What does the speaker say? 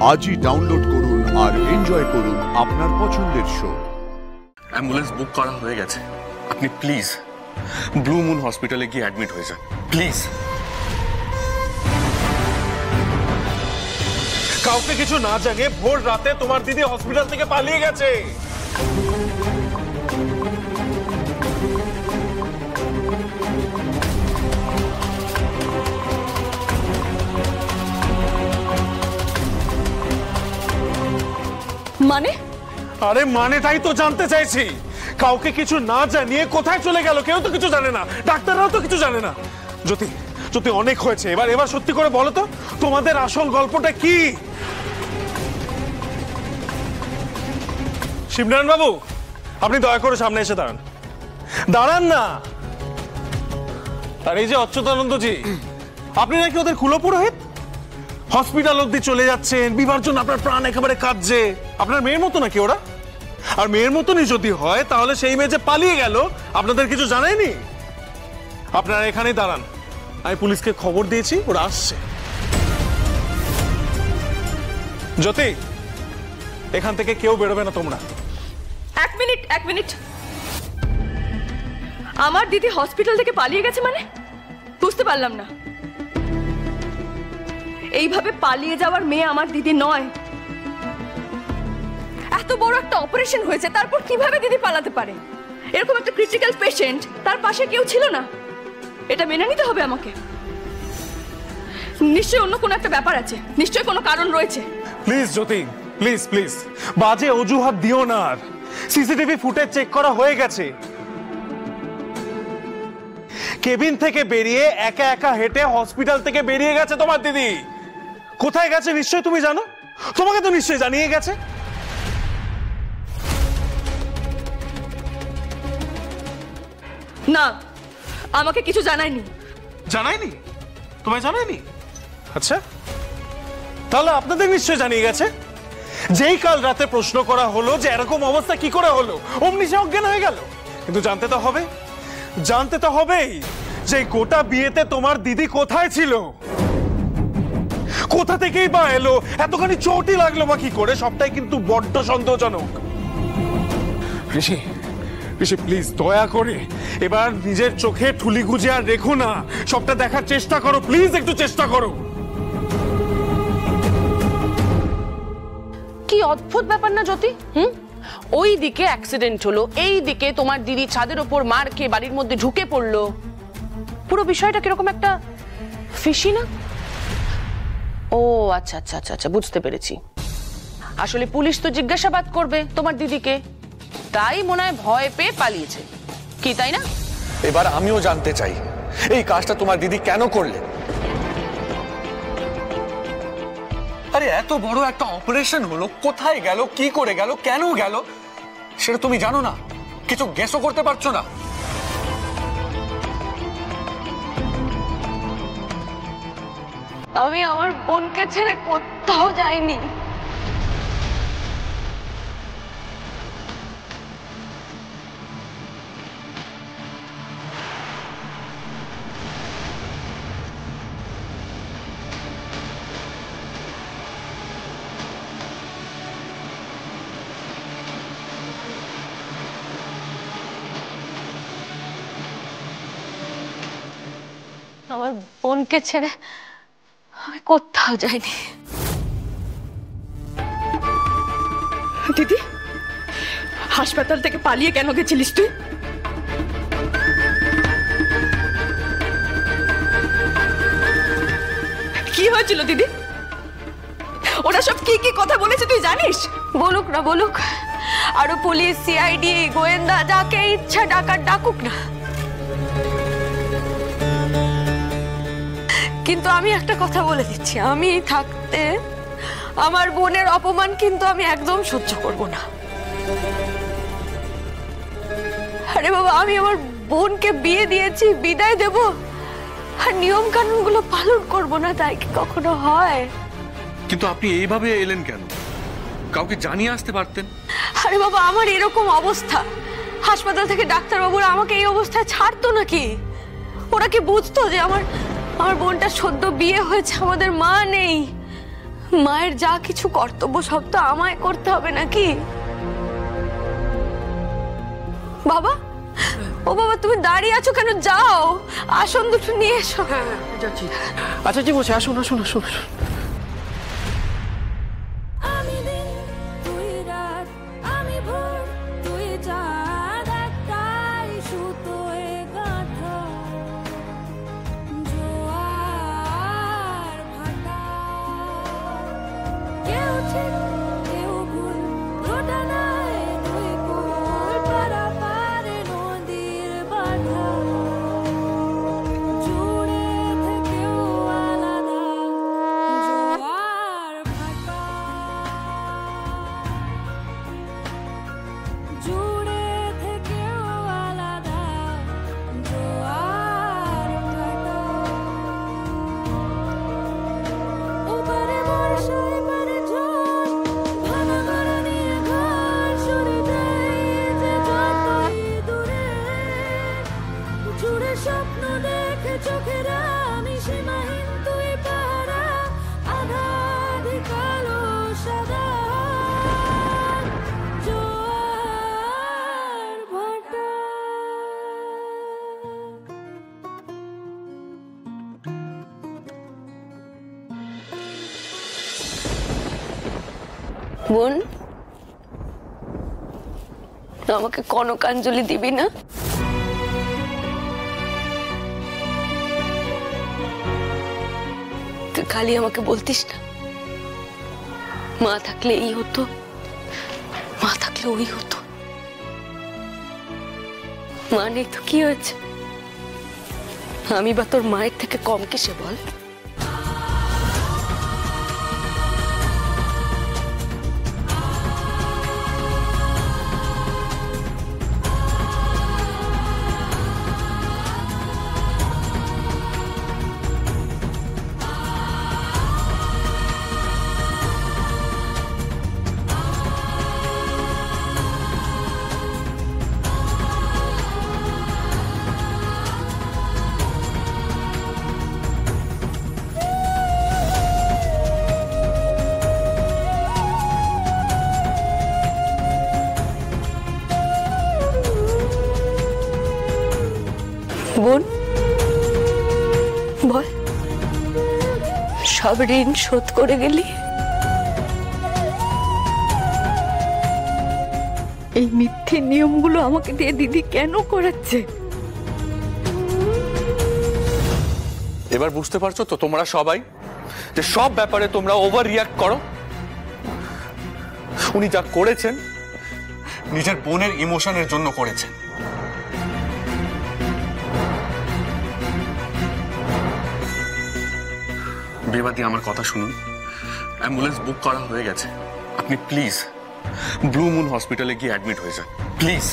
আজই ডাউনলোড করুন আর এনজয় করুন আপনার পছন্দের শো। অ্যাম্বুলেন্স বুক করা হয়ে গেছে, আপনি প্লিজ ব্লু মুন হসপিটালে গিয়ে অ্যাডমিট হয়ে যান প্লিজ। কাউকে কিছু না জানিয়ে ভোর রাতে তোমার দিদি হসপিটাল থেকে পালিয়ে গেছে। মানে? আরে মানেটাই তো জানতে চাইছি। কাউকে কিছু না জানিয়ে কোথায় চলে গেল? কেউ তো কিছু জানে না, ডাক্তাররাও তো কিছু জানে না। জ্যোতি, জ্যোতি অনেক হয়েছে, এবার সত্যি করে বলো তো তোমাদের আসল গল্পটা কি? শিবনারায়ণ বাবু, আপনি দয়া করে সামনে এসে দাঁড়ান। দাঁড়ান না। আর এই যে অচ্যুতানন্দজি, আপনি নাকি ওদের কুলপুরোহিত, হসপিটাল অব্দি চলে যাচ্ছেন, বিবাহের জন্য আপনার প্রাণ একেবারে কাঁদছে। আপনার মেয়ের মতো নাকি ওরা? আর মেয়ের মতনই যদি হয় তাহলে সেই মেয়ে যে পালিয়ে গেল আপনাদের কিছু জানায়নি? আপনারা এখানেই দাঁড়ান, আমি পুলিশকে খবর দিয়েছি, ওরা আসছে। জ্যোতি, এখান থেকে কেউ বেরোবে না তোমরা। এক মিনিট। আমার দিদি হসপিটাল থেকে পালিয়ে গেছে মানে? বুঝতে পারলাম না। এইভাবে পালিয়ে যাওয়ার মেয়ে আমার দিদি নয়। এত বড় একটা অপারেশন হয়েছে, তারপর কিভাবে দিদি পালাতে পারে? এরকম একটা ক্রিটিক্যাল পেশেন্ট, তার পাশে কেউ ছিল না, এটা মেনে নিতে হবে আমাকে। নিশ্চয়ই অন্য কোনো একটা ব্যাপার আছে, নিশ্চয়ই কোনো কারণ রয়েছে। প্লিজ জ্যোতি, প্লিজ প্লিজ বাজে অজুহাত দিও না। আর সিসিটিভি ফুটেজ চেক করা হয়ে গেছে। কেবিন থেকে বেরিয়ে একা একা হেঁটে হসপিটাল থেকে বেরিয়ে গেছে তোমার দিদি। কোথায় গেছে নিশ্চয়ই তুমি জানো, তোমাকে তো নিশ্চয়ই জানিয়ে গেছে। না, আমাকে কিছু জানায়নি। জানায়নি? তোমায় জানায়নি? আচ্ছা, তাহলে আপনাদের নিশ্চয় জানিয়ে গেছে। যেই কাল রাতে প্রশ্ন করা হলো যে এরকম অবস্থা কি করে হলো, অমনি সে অজ্ঞান হয়ে গেল। কিন্তু জানতে তো হবেই যে গোটা বিয়েতে তোমার দিদি কোথায় ছিল, কোথা থেকেই বা এলো, এতখানি চোটই লাগলো বা কি করে, সবটাই কিন্তু বড্ড সন্দেহজনক। ঋষি প্লিজ দয়া করে এবার নিজের চোখে ঠুলি গুজে আর রেখো না, সবটা দেখার চেষ্টা করো, প্লিজ একটু চেষ্টা করো। কি অদ্ভুত ব্যাপার না জ্যোতি? ওই দিকে অ্যাক্সিডেন্ট হলো, এই দিকে তোমার দিদি ছাদের ওপর মার খেয়ে বাড়ির মধ্যে ঢুকে পড়লো। পুরো বিষয়টা কিরকম একটা ফিশি না? ও আচ্ছা আচ্ছা আচ্ছা আচ্ছা, বুঝতে পেরেছি। আসলে পুলিশ তো জিজ্ঞাসাবাদ করবে তোমার দিদিকে, তাই মনে হয় ভয় পেয়ে পালিয়েছে, কি তাই না? এবার আমিও জানতে চাই এই কাজটা তোমার দিদি কেন করলেন। আরে এত বড় একটা অপারেশন হলো, কোথায় গেল, কি করে গেল, কেন গেল, সেটা তুমি জানো না? কিছু গেসও করতে পারছো না? আমি আমার বোনকে ছেড়ে কোথাও যাইনি। আমার বোনকে ছেড়ে আমি কোথাও যাইনি। দিদি, হাসপাতাল থেকে পালিয়ে কেন গেছিলিস তুই? কি হয়েছিল দিদি? ওরা সব কি কি কথা বলেছে তুই জানিস? বলুক না বলুক, আরো পুলিশ, সিআইডি, গোয়েন্দা, যাকে ইচ্ছা ডাকুক না, কিন্তু আমি একটা কথা বলে দিচ্ছি, আমি থাকতে আমার বোনের অপমান কিন্তু আমি একদম সহ্য করব না। আরে বাবা, আমি আমার বোনকে বিয়ে দিয়েছি, বিদায় দেব, আর নিয়ম কানুন গুলো পালন করব না, তাই কি কখনো হয়? কিন্তু আপনি এইভাবে এলেন কেন? কাউকে জানিয়ে আসতে পারতেন। আরে বাবা, আমার এরকম অবস্থা, হাসপাতাল থেকে ডাক্তারবাবুরা আমাকে এই অবস্থায় ছাড়তো নাকি? ওরা কি বুঝতো যে আমার বোনটা সদ্য বিয়ে হয়েছে, আমাদের মা নেই, মায়ের যা কিছু কর্তব্য সব তো আমায় করতে হবে নাকি? বাবা, ও বাবা, তুমি দাঁড়িয়ে আছো কেন? যাও, আসন দুটো নিয়ে এসো। যাচ্ছি। আচ্ছা জি বসে, আসুন আসুন আসুন। আমি দিন তুই রাত, আমি ভোর তুই চাঁদ, একটাই সুতোয় গাঁথা জোয়ার ভাটা। কেউ ঠিক কেউ ভুল, রোটা নাই দুই কুল, পারাপারে নদীর বাঁধা জুড়ে থেকেও আলাদা জোয়ার ভাটা। জুড়ে থেকেও আলাদা জোয়ার ভাটা। ওপারে বর্ষা এপারে ঝড়, ভাঙা ঘর নিয়ে ঘর সরে যায় যে যতই দূরে। জুড়ে স্বপ্ন দেখে চোখেরা, আমি সীমাহীন তুই পাহারা, আধাধি কালো সাদা জোয়ার ভাটা। বোন, আমাকে কনকাঞ্জলি দিবি না? তুই খালি আমাকে বলতিস না, মা থাকলে এই হতো, মা থাকলে ওই হতো। মা নেই তো কি হয়েছে? আমি বা তোর মায়ের থেকে কম কিসে বল? বোন, বল, সব ঋণ শোধ করে গেলি? এই মিথ্যে নিয়মগুলো আমাকে দিয়ে দিদি কেন করাচ্ছে? এবার বুঝতে পারছো তো তোমরা সবাই যে সব ব্যাপারে তোমরা ওভার রিয়াক্ট করো? উনি যা করেছেন নিজের বোনের ইমোশনের জন্য করেছেন। বেবাদি, আমার কথা শুনুন, অ্যাম্বুলেন্স বুক করা হয়ে গেছে। আপনি প্লিজ ব্লু মুন হসপিটালে গিয়ে অ্যাডমিট হয়ে যান, প্লিজ।